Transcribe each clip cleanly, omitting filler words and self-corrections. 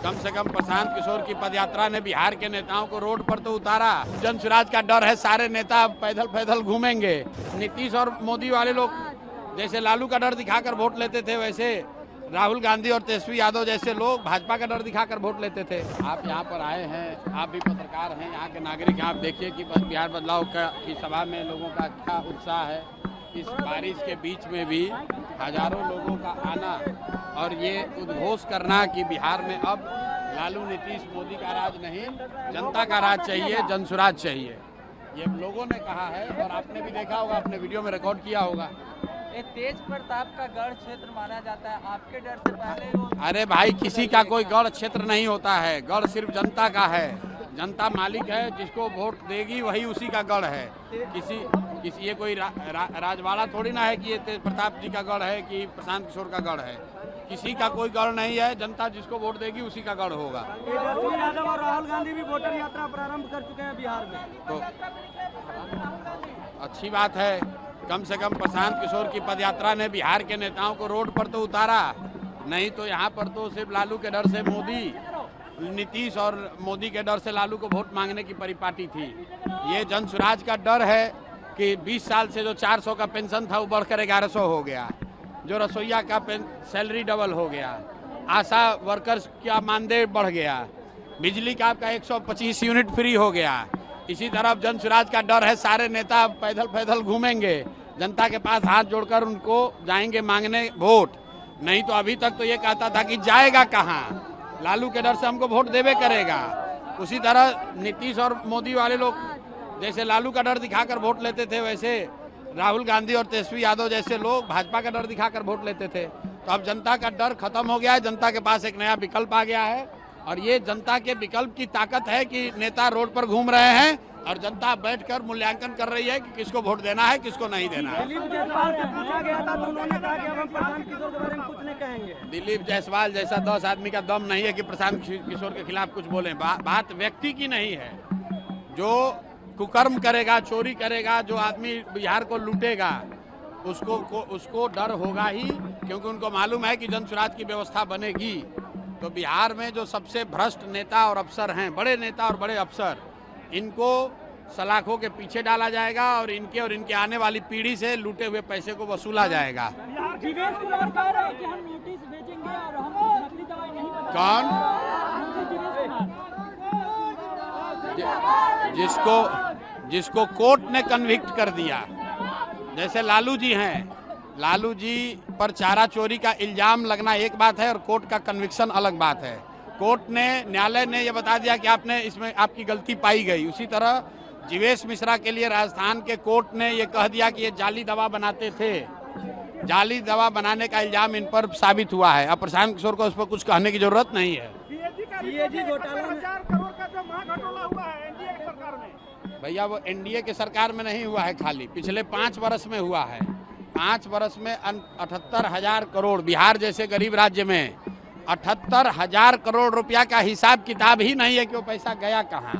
कम से कम प्रशांत किशोर की पदयात्रा ने बिहार के नेताओं को रोड पर तो उतारा। जन स्वराज का डर है, सारे नेता पैदल पैदल घूमेंगे। नीतीश और मोदी वाले लोग जैसे लालू का डर दिखाकर वोट लेते थे, वैसे राहुल गांधी और तेजस्वी यादव जैसे लोग भाजपा का डर दिखाकर वोट लेते थे। आप यहाँ पर आए हैं, आप भी पत्रकार हैं, यहाँ के नागरिक हैं, आप देखिए कि बिहार बदलाव की सभा में लोगों का अच्छा उत्साह है। इस बारिश के बीच में भी हजारों लोगों का आना और ये उद्घोष करना कि बिहार में अब लालू नीतीश मोदी का राज नहीं, जनता का राज चाहिए, जनसुराज चाहिए, ये लोगों ने कहा है। और आपने भी देखा होगा, अपने वीडियो में रिकॉर्ड किया होगा। ये तेज प्रताप का गढ़ क्षेत्र माना जाता है, आपके डर से पहले वो। अरे भाई, किसी का कोई गढ़ क्षेत्र नहीं होता है, गढ़ सिर्फ जनता का है। जनता मालिक है, जिसको वोट देगी वही उसी का गढ़ है। किसी ये कोई राजवाड़ा थोड़ी ना है कि ये तेज प्रताप जी का गढ़ है कि प्रशांत किशोर का गढ़ है। किसी का कोई गढ़ नहीं है, जनता जिसको वोट देगी उसी का गढ़ होगा। तेजस्वी यादव और राहुल गांधी भी वोटर यात्रा प्रारंभ कर चुके हैं बिहार में, तो अच्छी बात है। कम से कम प्रशांत किशोर की पदयात्रा ने बिहार के नेताओं को रोड पर तो उतारा, नहीं तो यहाँ पर तो सिर्फ लालू के डर से नीतीश और मोदी के डर से लालू को वोट मांगने की परिपाटी थी। ये जन स्वराज का डर है कि 20 साल से जो 400 का पेंशन था वो बढ़कर 1100 हो गया, जो रसोईया का सैलरी डबल हो गया, आशा वर्कर्स का मानदेय बढ़ गया, बिजली का आपका 125 यूनिट फ्री हो गया। इसी तरफ जन स्वराज का डर है, सारे नेता पैदल पैदल घूमेंगे, जनता के पास हाथ जोड़कर उनको जाएंगे मांगने वोट। नहीं तो अभी तक तो ये कहता था कि जाएगा कहाँ, लालू के डर से हमको वोट देवे करेगा। उसी तरह नीतीश और मोदी वाले लोग जैसे लालू का डर दिखाकर वोट लेते थे, वैसे राहुल गांधी और तेजस्वी यादव जैसे लोग भाजपा का डर दिखाकर वोट लेते थे। तो अब जनता का डर खत्म हो गया है, जनता के पास एक नया विकल्प आ गया है। और ये जनता के विकल्प की ताकत है कि नेता रोड पर घूम रहे हैं और जनता बैठकर मूल्यांकन कर रही है कि किसको वोट देना है, किसको नहीं देना है। दिलीप जायसवाल से पूछा गया था तो उन्होंने कहा कि अब हम प्रशांत किशोर के बारे में कुछ नहीं कहेंगे। दिलीप जायसवाल जैसा 10 आदमी का दम नहीं है कि प्रशांत किशोर के खिलाफ कुछ बोले। बात व्यक्ति की नहीं है। जो कुकर्म करेगा, चोरी करेगा, जो आदमी बिहार को लूटेगा, उसको डर होगा ही, क्योंकि उनको मालूम है कि जन स्वराज की व्यवस्था बनेगी। तो बिहार में जो सबसे भ्रष्ट नेता और अफसर हैं, बड़े नेता और बड़े अफसर, इनको सलाखों के पीछे डाला जाएगा और इनके आने वाली पीढ़ी से लूटे हुए पैसे को वसूला जाएगा। जीवेश कुमार कह रहे हैं कि हम नोटिस भेजेंगे और हम नकली दवाई नहीं बनाएंगे। कौन? जिसको कोर्ट ने कन्विक्ट कर दिया, जैसे लालू जी हैं, लालू जी पर चारा चोरी का इल्जाम लगना एक बात है और कोर्ट का कन्विक्शन अलग बात है। कोर्ट ने, न्यायालय ने यह बता दिया कि आपने इसमें आपकी गलती पाई गई। उसी तरह जीवेश मिश्रा के लिए राजस्थान के कोर्ट ने यह कह दिया कि ये जाली दवा बनाते थे, जाली दवा बनाने का इल्जाम इन पर साबित हुआ है। अब प्रशांत किशोर को उस पर कुछ कहने की जरूरत नहीं है। सीएजी घोटाला में 4 करोड़ का जो महाघोटाला हुआ है एनडीए की सरकार में, भैया वो एनडीए के सरकार में नहीं हुआ है, खाली पिछले 5 वर्ष में हुआ है। 5 वर्ष में 78,000 करोड़, बिहार जैसे गरीब राज्य में 78,000 करोड़ रुपया का हिसाब किताब ही नहीं है कि वो पैसा गया कहाँ,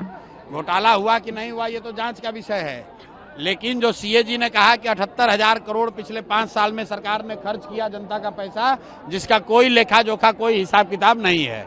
घोटाला हुआ कि नहीं हुआ ये तो जांच का विषय है। लेकिन जो सीएजी ने कहा कि 78,000 करोड़ पिछले 5 साल में सरकार ने खर्च किया जनता का पैसा, जिसका कोई लेखा जोखा, कोई हिसाब किताब नहीं है।